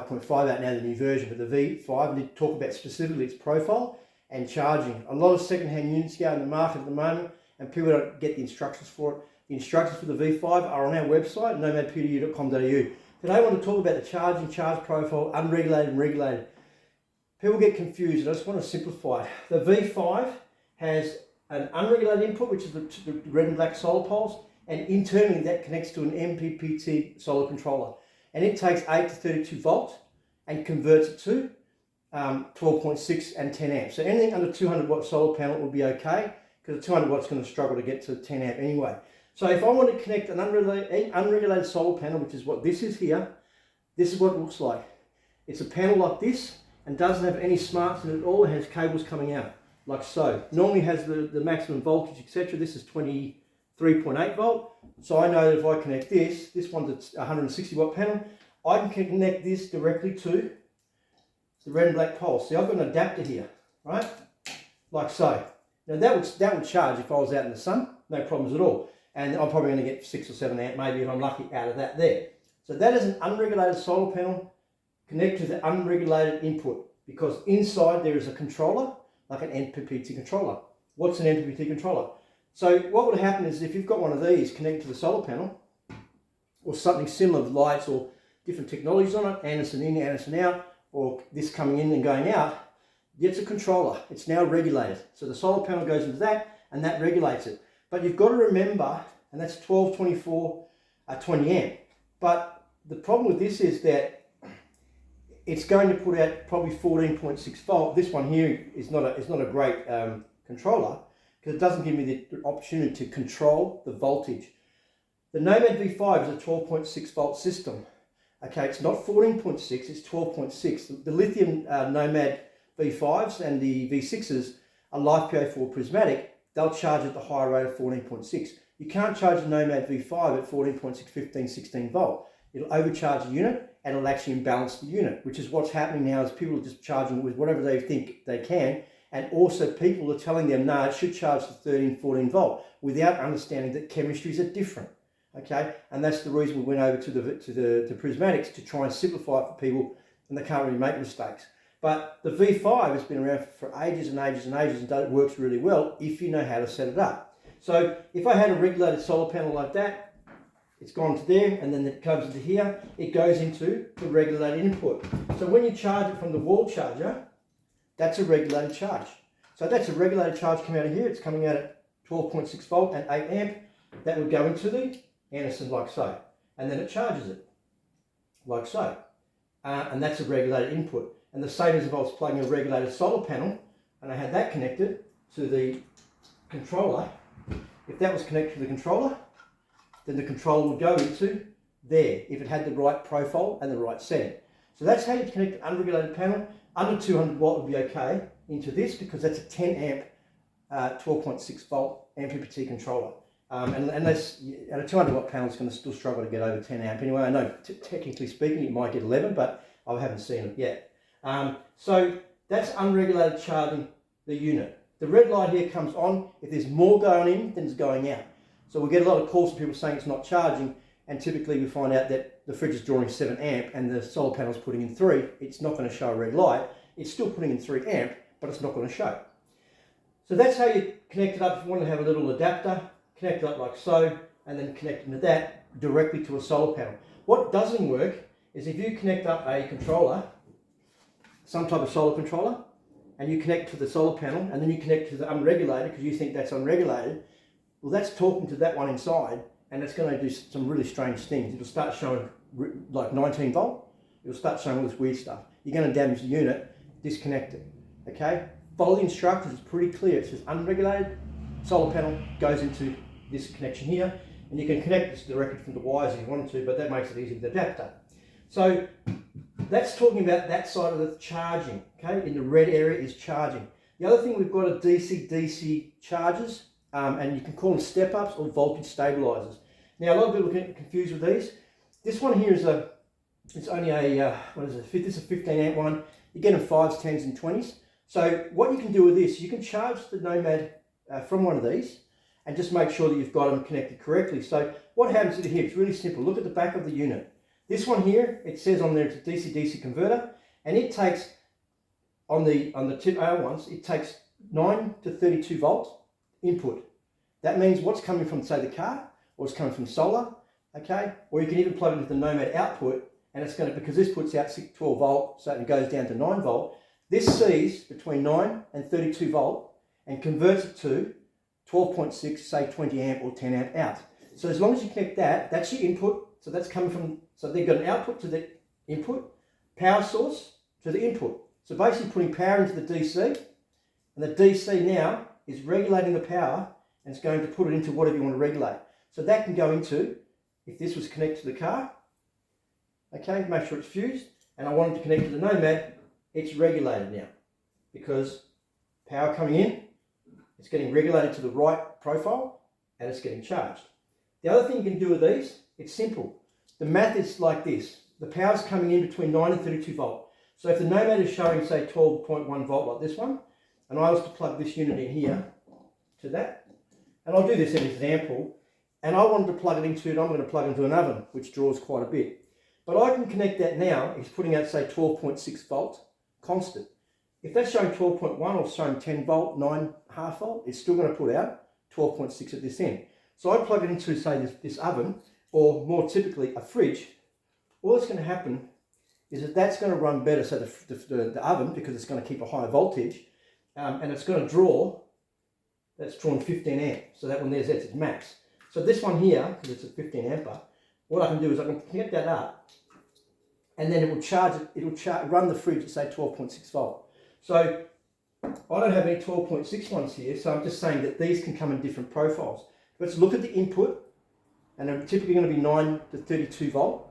5.5 out now, the new version, but the V5, we need to talk about specifically its profile and charging. A lot of second-hand units go in the market at the moment and people don't get the instructions for it. The instructions for the V5 are on our website, nomadpdu.com.au. Today I want to talk about the charging, charge profile, unregulated and regulated. People get confused, and I just want to simplify it. The V5 has an unregulated input, which is the red and black solar poles, and internally that connects to an MPPT solar controller. And it takes 8 to 32 volts and converts it to 12.6 and 10 amps. So anything under 200 watt solar panel will be okay, because the 200 watts is going to struggle to get to 10 amp anyway. So if I want to connect an unregulated solar panel, which is what this is here, this is what it looks like. It's a panel like this and doesn't have any smarts in it at all. It has cables coming out like so. Normally has the maximum voltage, etc. This is 23.8 volt. So I know that if I connect this one's a 160 watt panel, I can connect this directly to the red and black pole. See, I've got an adapter here, right? Like so. Now that would charge if I was out in the sun, no problems at all. And I'm probably going to get 6 or 7 amp, maybe if I'm lucky, out of that there. So that is an unregulated solar panel connected to the unregulated input, because inside there is a controller, like an MPPT controller. What's an MPPT controller? So what would happen is if you've got one of these connected to the solar panel, or something similar with lights or different technologies on it, Anderson in, Anderson out, or this coming in and going out, it's a controller. It's now regulated. So the solar panel goes into that and that regulates it. But you've got to remember, and that's 12, 24, 20 amp. But the problem with this is that it's going to put out probably 14.6 volt. This one here is not a great controller, because it doesn't give me the opportunity to control the voltage. The Nomad V5 is a 12.6 volt system. Okay, it's not 14.6, it's 12.6. The lithium Nomad V5s and the V6s are LiFePO4 prismatic. They'll charge at the higher rate of 14.6. You can't charge a Nomad V5 at 14.6, 15, 16 volt. It'll overcharge the unit and it'll actually imbalance the unit, which is what's happening now, is people are just charging with whatever they think they can. And also people are telling them, no, it should charge to 13, 14 volt, without understanding that chemistries are different. Okay, and that's the reason we went over to the prismatics, to try and simplify it for people, and they can't really make mistakes. But the V5 has been around for ages and ages and ages, and it works really well if you know how to set it up. So if I had a regulated solar panel like that, it's gone to there, and then it comes into here, it goes into the regulated input. So when you charge it from the wall charger, that's a regulated charge. So that's a regulated charge coming out of here. It's coming out at 12.6 volt and 8 amp. That would go into the Anderson like so. And then it charges it like so. And that's a regulated input. And the same as if I was plugging a regulated solar panel and I had that connected to the controller. If that was connected to the controller, then the controller would go into there if it had the right profile and the right setting. So that's how you connect an unregulated panel. Under 200 watt would be okay into this, because that's a 10 amp 12.6 volt MPPT controller. Unless at a 200 watt panel, it's going to still struggle to get over 10 amp anyway. I know technically speaking it might get 11, but I haven't seen it yet. So that's unregulated charging the unit. The red light here comes on if there's more going in than is going out. So we get a lot of calls from people saying it's not charging, and typically we find out that the fridge is drawing 7 amp and the solar panel is putting in 3. It's not going to show a red light. It's still putting in 3 amp, but it's not going to show. So that's how you connect it up. If you want to have a little adapter, connect it up like so, and then connect into that directly to a solar panel. What doesn't work is if you connect up a controller, some type of solar controller, and you connect to the solar panel, and then you connect to the unregulated because you think that's unregulated, well, that's talking to that one inside, and it's going to do some really strange things. It'll start showing like 19 volt. It'll start showing all this weird stuff. You're going to damage the unit. Disconnect it. Okay? Follow the instructions. It's pretty clear. It says unregulated solar panel goes into this connection here, and you can connect this directly from the wires if you want to, but that makes it easy with the adapter. So that's talking about that side of the charging. Okay? In the red area is charging. The other thing, we've got a DC-DC chargers. And you can call them step-ups or voltage stabilizers. Now, a lot of people get confused with these. This one here is it's only a, this is a 15 amp one. You get them 5s, 10s and 20s. So what you can do with this, you can charge the Nomad from one of these and just make sure that you've got them connected correctly. So what happens here, it's really simple. Look at the back of the unit. This one here, it says on there it's a DC-DC converter, and it takes, on the tip A ones, it takes 9 to 32 volt input. That means what's coming from, say, the car, or it's coming from solar, okay? Or you can even plug it into the Nomad output, and it's going to, because this puts out 12 volt, so it goes down to 9 volt. This sees between 9 and 32 volt and converts it to 12.6, say 20 amp or 10 amp out. So as long as you connect that, that's your input. So that's coming from, so they've got an output to the input, power source to the input. So basically putting power into the DC, and the DC now is regulating the power, and it's going to put it into whatever you want to regulate. So that can go into, if this was connected to the car, okay, make sure it's fused, and I wanted to connect to the Nomad, it's regulated now, because power coming in, it's getting regulated to the right profile, and it's getting charged. The other thing you can do with these, it's simple. The math is like this. The power's coming in between 9 and 32 volt. So if the Nomad is showing, say, 12.1 volt like this one, and I was to plug this unit in here to that, and I'll do this as an example, and I wanted to plug it into, I'm going to plug into an oven, which draws quite a bit. But I can connect that now, it's putting out, say, 12.6 volt constant. If that's showing 12.1 or showing 10 volt, 9.5 volt, it's still going to put out 12.6 at this end. So I plug it into, say, this oven, or more typically a fridge. All that's going to happen is that that's going to run better, so the oven, because it's going to keep a higher voltage, and it's going to draw, that's drawn 15 amp. So that one there's its max. So this one here, because it's a 15 ampere, what I can do is I can connect that up, and then it will charge it, run the fridge at, say, 12.6 volt. So I don't have any 12.6 ones here, so I'm just saying that these can come in different profiles. Let's look at the input, and they're typically going to be 9 to 32 volt,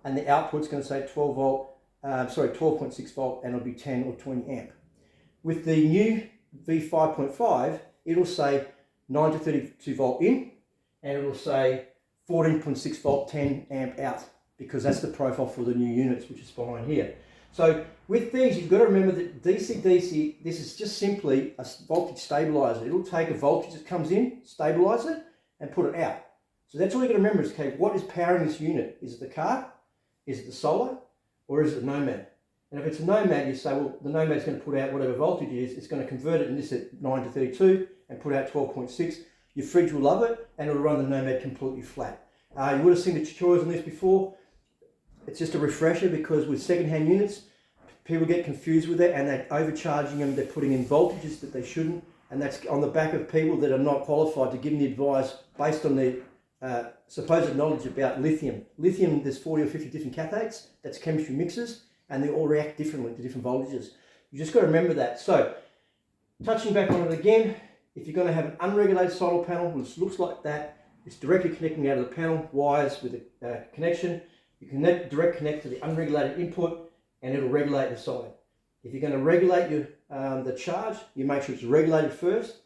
and the output's going to say 12.6 volt, and it'll be 10 or 20 amp. With the new V5.5, it'll say 9 to 32 volt in, and it'll say 14.6 volt, 10 amp out, because that's the profile for the new units, which is behind here. So with these, you've got to remember that DC-DC, this is just simply a voltage stabilizer. It'll take a voltage that comes in, stabilize it, and put it out. So that's all you've got to remember is, okay, what is powering this unit? Is it the car? Is it the solar? Or is it the Nomad? And if it's a Nomad, you say, well, the Nomad's going to put out whatever voltage it is. It's going to convert it in this at 9 to 32 and put out 12.6. Your fridge will love it, and it'll run the Nomad completely flat. You would have seen the tutorials on this before. It's just a refresher, because with second-hand units, people get confused with it, and they're overcharging them. They're putting in voltages that they shouldn't, and that's on the back of people that are not qualified to give them the advice based on their supposed knowledge about lithium. Lithium, there's 40 or 50 different cathodes. That's chemistry mixes, and they all react differently to different voltages. You just got to remember that. So, touching back on it again, if you're going to have an unregulated solar panel, which looks like that, it's directly connecting out of the panel, wires with a connection. You can direct connect to the unregulated input, and it'll regulate the side. If you're going to regulate your the charge, you make sure it's regulated first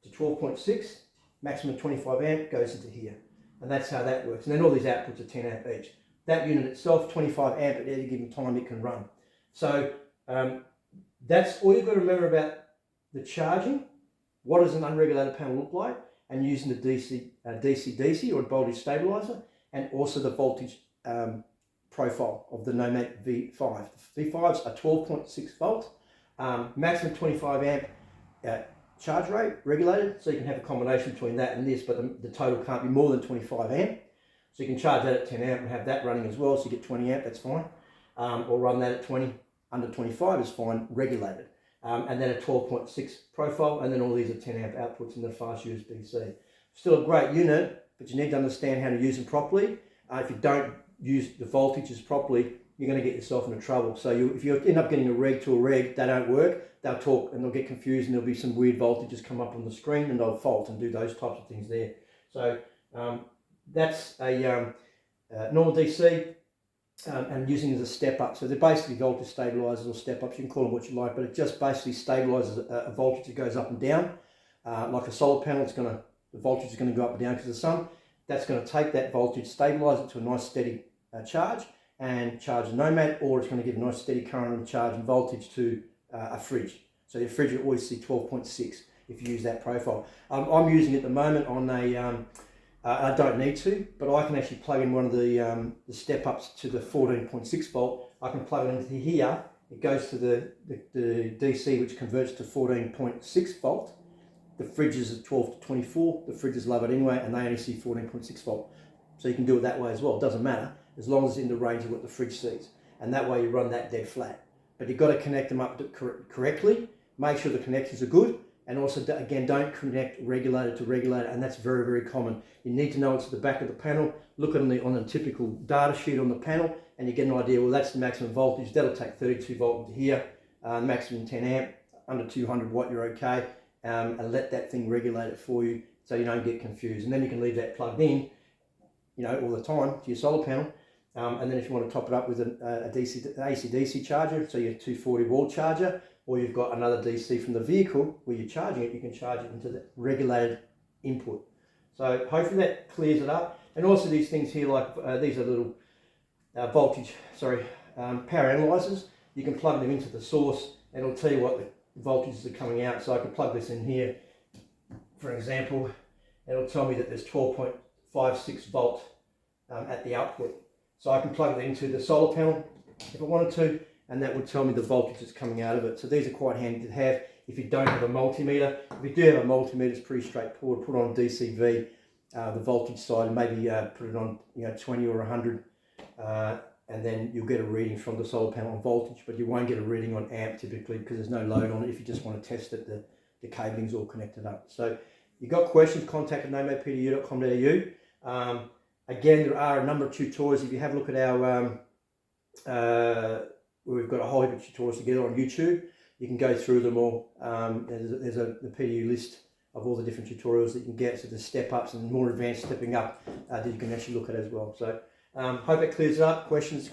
to 12.6, maximum 25 amp goes into here. And that's how that works. And then all these outputs are 10 amp each. That unit itself, 25 amp at any given time it can run. So that's all you've got to remember about the charging. What does an unregulated panel look like? And using the DC-DC or a voltage stabilizer, and also the voltage profile of the Nomad V5. The V5s are 12.6 volt, maximum 25 amp charge rate, regulated, so you can have a combination between that and this, but the total can't be more than 25 amp. So you can charge that at 10 amp and have that running as well, so you get 20 amp, that's fine. Or run that at 20, under 25 is fine, regulated. And then a 12.6 profile, and then all these are 10 amp outputs in the fast USB-C. Still a great unit, but you need to understand how to use them properly. If you don't use the voltages properly, you're going to get yourself into trouble. So if you end up getting a reg to a reg, they don't work, they'll talk and they'll get confused, and there'll be some weird voltages come up on the screen, and they'll fault and do those types of things there. So that's a normal DC, and using it as a step up. So they're basically voltage stabilizers or step ups, you can call them what you like, but it just basically stabilizes a voltage that goes up and down. Like a solar panel, the voltage is going to go up and down because of the sun. That's going to take that voltage, stabilize it to a nice steady charge, and charge the Nomad, or it's going to give a nice steady current and charge and voltage to a fridge. So your fridge will always see 12.6 if you use that profile. I'm using it at the moment on I don't need to, but I can actually plug in one of the step ups to the 14.6 volt. I can plug it into here. It goes to the DC, which converts to 14.6 volt. The fridges are 12 to 24. The fridges love it anyway, and they only see 14.6 volt. So you can do it that way as well. It doesn't matter, as long as it's in the range of what the fridge sees. And that way you run that dead flat. But you've got to connect them up correctly. Make sure the connections are good. And also, again, don't connect regulator to regulator, and that's very, very common. You need to know it's at the back of the panel. Look on the typical data sheet on the panel, and you get an idea, well, that's the maximum voltage. That'll take 32 volt into here, maximum 10 amp, under 200 watt, you're okay. And let that thing regulate it for you so you don't get confused. And then you can leave that plugged in, you know, all the time to your solar panel. And then if you want to top it up with an AC/DC charger, so your 240 wall charger, or you've got another DC from the vehicle where you're charging it, you can charge it into the regulated input. So hopefully that clears it up. And also these things here, like these are little power analyzers. You can plug them into the source and it'll tell you what the voltages are coming out. So I can plug this in here, for example, and it'll tell me that there's 12.56 volt at the output. So I can plug it into the solar panel if I wanted to, and that would tell me the voltage that's coming out of it. So these are quite handy to have if you don't have a multimeter. If you do have a multimeter, it's pretty straightforward. Put on DCV, the voltage side, and maybe put it on 20 or 100, and then you'll get a reading from the solar panel on voltage, but you won't get a reading on amp typically because there's no load on it. If you just want to test it, the cabling's all connected up. So you got questions, contact at nomadpdu.com.au. Again, there are a number of tutorials. If you have a look at our we've got a whole heap of tutorials together on YouTube. You can go through them all. There's the PDU list of all the different tutorials that you can get, so the step ups and more advanced stepping up that you can actually look at as well. So hope it clears it up. Questions,